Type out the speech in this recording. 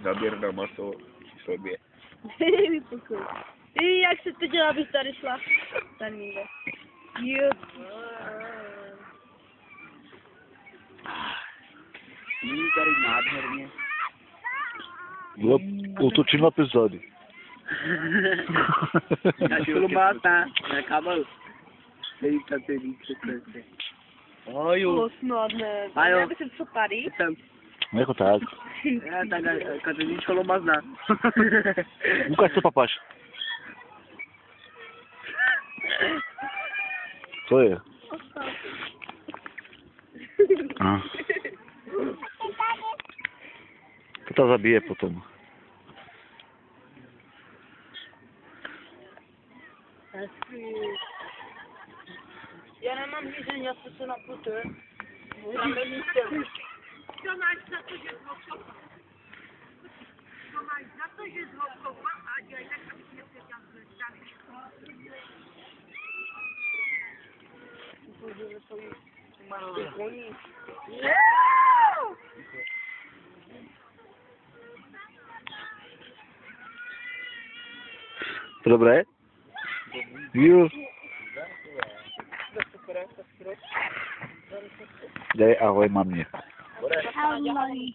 Zaběr na maso číslo 2. Vypukl. Jak se to dělá, abych tady šla? Tady někde. Jo. Není tady nádherně. Otočím na zády. Aquilo mata, acaba. Eita, delícia, cara. Ai, o. Snadné. Aj, jo. Já bych se co tady? Jako tak. Tak, kad vidíš kolomazna. Ukaž se, papaš. Co je? To ta zabije potom. Já nemám řízení, já se na putu. Můžeme místě. To máš za to, že zhokoval. To máš za to, že zhokoval a dělej tak, abych nepředělal To dobré? Jo. Dej ahoj mamě. Ahoj.